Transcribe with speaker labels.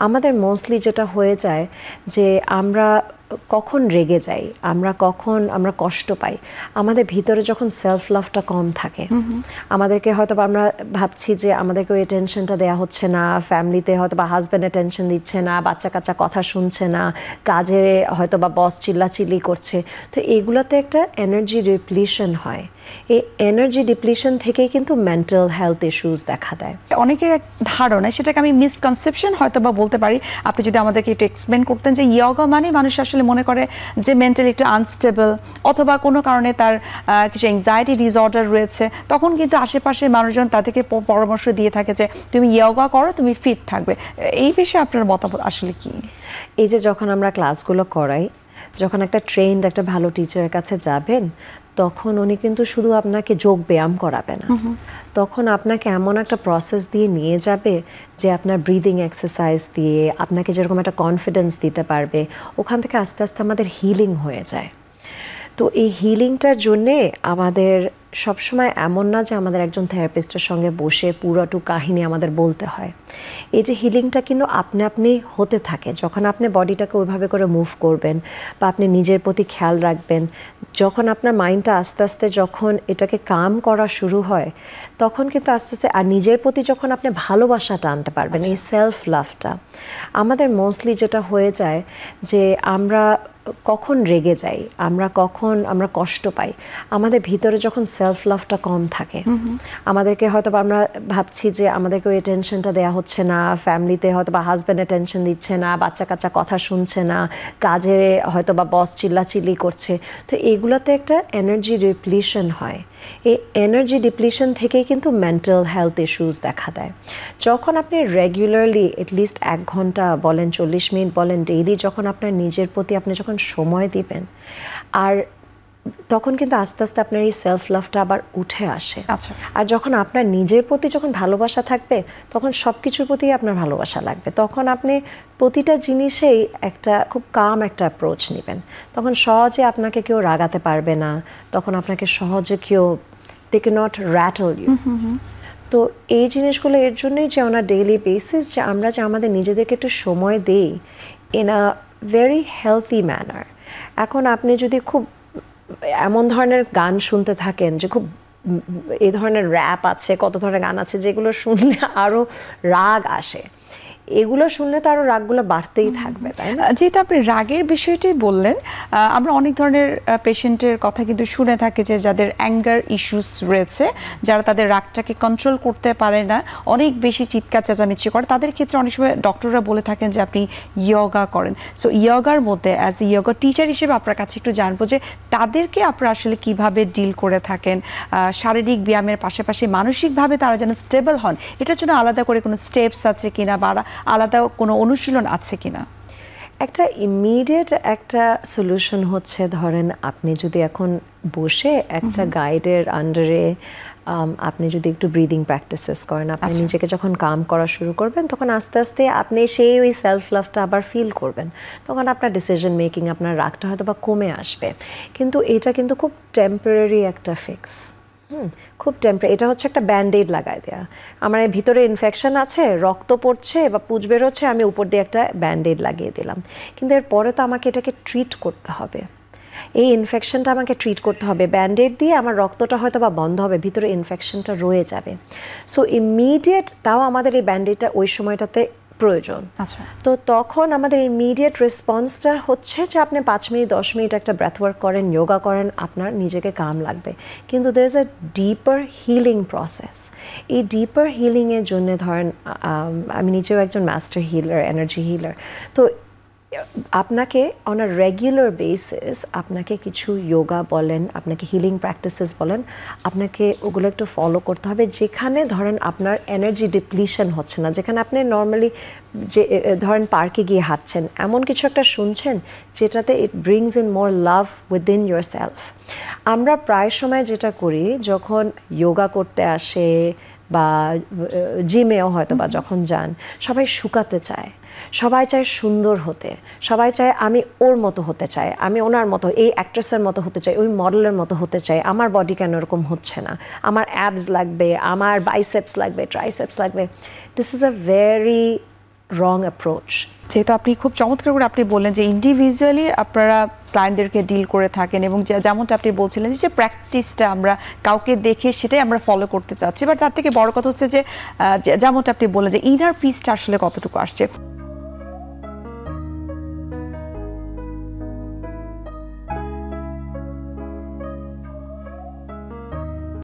Speaker 1: আমাদের মোস্টলি যেটা হয়ে যায় যে আমরা কখন রেগে যাই, আমরা কষ্ট পাই আমাদের ভিতরে যখন সেলফ লাভটা কম থাকে। আমাদেরকে হয়তো আমরা ভাবছি যে আমাদেরকে ওই টেনশনটা দেওয়া হচ্ছে না, ফ্যামিলিতে হয়তো বা হাজব্যান্ড টেনশন দিচ্ছে না, বাচ্চা কাচ্চা কথা শুনছে না, কাজে হয়তো বা বস চিল্লাচিল্লি করছে। তো এগুলোতে একটা এনার্জি ডিপ্লিশন হয়। এই এনার্জি ডিপ্লিশন থেকেই কিন্তু মেন্টাল হেলথ ইস্যুস দেখা দেয়।
Speaker 2: অনেকের এক ধারণা, সেটাকে আমি মিসকনসেপশন হয়তো বা বলতে পারি, আপনি যদি আমাদেরকে একটু এক্সপ্লেন করতেন যে ইয়োগা মানে মানুষ আসলে মনে করে যে মেন্টালি একটু আনস্টেবল অথবা কোনো কারণে তার কিছু অ্যাংজাইটি ডিসঅর্ডার রয়েছে, তখন কিন্তু আশেপাশের মানুষজন তাদেরকে পরামর্শ দিয়ে থাকে যে তুমি ইয়োগা করো, তুমি ফিট থাকবে। এই বিষয়ে আপনার মতামত আসলে কি?
Speaker 1: এই যে যখন আমরা ক্লাসগুলো করাই, যখন একটা ট্রেন্ড একটা ভালো টিচারের কাছে যাবেন, তখন উনি কিন্তু শুধু আপনাকে যোগ ব্যায়াম করাবে না, তখন আপনাকে এমন একটা প্রসেস দিয়ে নিয়ে যাবে যে আপনার ব্রিদিং এক্সারসাইজ দিয়ে আপনাকে যেরকম একটা কনফিডেন্স দিতে পারবে, ওখান থেকে আস্তে আস্তে আমাদের হিলিং হয়ে যায়। তো এই হিলিংটার জন্যে আমাদের সবসময় এমন না যে আমাদের একজন থেরাপিস্টের সঙ্গে বসে পুরোটুকু কাহিনী আমাদের বলতে হয়। এই যে হিলিংটা কিন্তু আপনি হতে থাকে যখন আপনি বডিটাকে ওইভাবে করে মুভ করবেন বা আপনি নিজের প্রতি খেয়াল রাখবেন। যখন আপনার মাইন্ডটা আস্তে আস্তে যখন এটাকে কাম করা শুরু হয়, তখন কিন্তু আস্তে আস্তে আর নিজের প্রতি যখন আপনি ভালোবাসাটা আনতে পারবেন, এই সেলফ লাভটা। আমাদের মোস্টলি যেটা হয়ে যায় যে আমরা কখন রেগে যাই, আমরা কষ্ট পাই আমাদের ভিতরে যখন সেলফ লাভটা কম থাকে। আমাদেরকে হয়তো আমরা ভাবছি যে আমাদেরকে ওই টেনশনটা দেওয়া হচ্ছে না, ফ্যামিলিতে হয়তো বা হাজব্যান্ড টেনশন দিচ্ছে না, বাচ্চা কাচ্চা কথা শুনছে না, কাজে হয়তো বা বস চিল্লাচিল্লি করছে। তো এগুলোতে একটা এনার্জি ডিপ্লিশন হয়। এই এনার্জি ডিপ্লিশন থেকেই কিন্তু মেন্টাল হেলথ ইস্যুস দেখা দেয়। যখন আপনি রেগুলারলি এটলিস্ট 1 ঘন্টা বলেন, 40 মিনিট বলেন, ডেইলি যখন আপনার নিজের প্রতি আপনি যখন সময় দিবেন, আর তখন কিন্তু আস্তে আস্তে আপনার এই সেলফ লাভটা আবার উঠে আসে। আর যখন আপনার নিজের প্রতি যখন ভালোবাসা থাকবে, তখন সব কিছুর প্রতি আপনার ভালোবাসা লাগবে। তখন আপনি প্রতিটা জিনিসেই একটা খুব কাম একটা অ্যাপ্রোচ নেবেন। তখন সহজে আপনাকে কেউ রাগাতে পারবে না, তখন আপনাকে সহজে কেউ they can not rattle you. তো এই জিনিসগুলো এর জন্যই যে অন আ ডেইলি বেসিস যে আমরা যে আমাদের নিজেদেরকে একটু সময় দেই in a very healthy manner. এখন আপনি যদি খুব এমন ধরনের গান শুনতে থাকেন যে খুব এই ধরনের র্যাপ আছে, কত ধরনের গান আছে যেগুলো শুনলে আরও রাগ আসে, এগুলো শুনলে তো আরও রাগগুলো বাড়তেই থাকবে, তাই না?
Speaker 2: যেহেতু আপনি রাগের বিষয়টি বললেন, আমরা অনেক ধরনের পেশেন্টের কথা কিন্তু শুনে থাকি যে যাদের অ্যাঙ্গার ইস্যুস রয়েছে, যারা তাদের রাগটাকে কন্ট্রোল করতে পারে না, অনেক বেশি চিৎকার চেঁচামেচি করে, তাদের ক্ষেত্রে অনেক সময় ডক্টররা বলে থাকেন যে আপনি ইয়োগা করেন। সো ইয়োগার মধ্যে অ্যাজ এ ইয়োগা টিচার হিসেবে আপনার কাছে একটু জানবো যে তাদেরকে আপনারা আসলে কিভাবে ডিল করে থাকেন, শারীরিক ব্যায়ামের পাশাপাশি মানসিকভাবে তারা যেন স্টেবল হন, এটার জন্য আলাদা করে কোনো স্টেপস আছে কিনা বা আলাদা কোনো অনুশীলন আছে কিনা?
Speaker 1: একটা ইমিডিয়েট একটা সলিউশন হচ্ছে, ধরেন আপনি যদি এখন বসে একটা গাইডের আন্ডারে আপনি যদি একটু ব্রিদিং প্র্যাকটিসেস করেন, আপনি নিজেকে যখন কাম করা শুরু করবেন, তখন আস্তে আস্তে আপনি সেই ওই সেলফ লাভটা আবার ফিল করবেন। তখন আপনার ডিসিশন মেকিং, আপনার রাগটা হয়তো বা কমে আসবে। কিন্তু এটা কিন্তু খুব টেম্পোরারি একটা ফিক্স। খুব এটা হচ্ছে একটা ব্যান্ডেড লাগাই দেওয়া। আমার ভিতরে ইনফেকশন আছে, রক্ত পড়ছে বা পুজ বেরোচ্ছে, আমি উপর দিয়ে একটা ব্যান্ডেড লাগিয়ে দিলাম। কিন্তু এরপরে তো আমাকে এটাকে ট্রিট করতে হবে, এই ইনফেকশনটা আমাকে ট্রিট করতে হবে। ব্যান্ডেড দিয়ে আমার রক্তটা হয়তো বা বন্ধ হবে, ভিতরে ইনফেকশনটা রয়ে যাবে। সো ইমিডিয়েট, তাও আমাদের এই ব্যান্ডেডটা ওই সময়টাতে প্রয়োজন। তো তখন আমাদের ইমিডিয়েট রেসপন্সটা হচ্ছে যে আপনি 5 মিনিট 10 মিনিট একটা ব্রেথ ওয়ার্ক করেন, যোগা করেন, আপনার নিজেকে কাম লাগবে। কিন্তু there is a deeper healing process. এই ডিপার হিলিংয়ের জন্য ধরেন আমি নিজেও একজন মাস্টার হিলার, এনার্জি হিলার। তো আপনাকে অন আ রেগুলার বেসিস আপনাকে কিছু যোগা বলেন, আপনাকে হিলিং প্র্যাকটিসেস বলেন, আপনাকে ওগুলো একটু ফলো করতে হবে, যেখানে ধরেন আপনার এনার্জি ডিপ্লিশন হচ্ছে না, যেখানে আপনি নর্মালি যে ধরেন পার্কে গিয়ে হাঁটছেন, এমন কিছু একটা শুনছেন যেটাতে ইট brings in more love within your self. আমরা প্রায় সময় যেটা করি, যখন যোগা করতে আসে বা জিমেও হয়তো বা যখন যান, সবাই শুকাতে চায়, সবাই চায় সুন্দর হতে, সবাই চায় আমি ওর মতো হতে চাই, আমি ওনার মতো, এই অ্যাক্ট্রেসের মতো হতে চাই, ওই মডেলের মতো হতে চাই, আমার বডি কেন এরকম হচ্ছে না, আমার অ্যাবস লাগবে, আমার বাইসেপস লাগবে, ট্রাইসেপস লাগবে। This is a very wrong approach.
Speaker 2: যেহেতু আপনি খুব চমৎকার করে আপনি বললেন যে ইন্ডিভিজুয়ালি আপনারা ক্লায়েন্টদেরকে ডিল করে থাকেন এবং যেমনটা আপনি বলছিলেন যে প্র্যাকটিসটা আমরা কাউকে দেখে সেটাই আমরা ফলো করতে চাচ্ছি, বাট তার থেকে বড় কথা হচ্ছে যে যেমনটা আপনি বললেন যে ইনার পিসটা আসলে কতটুকু আসছে।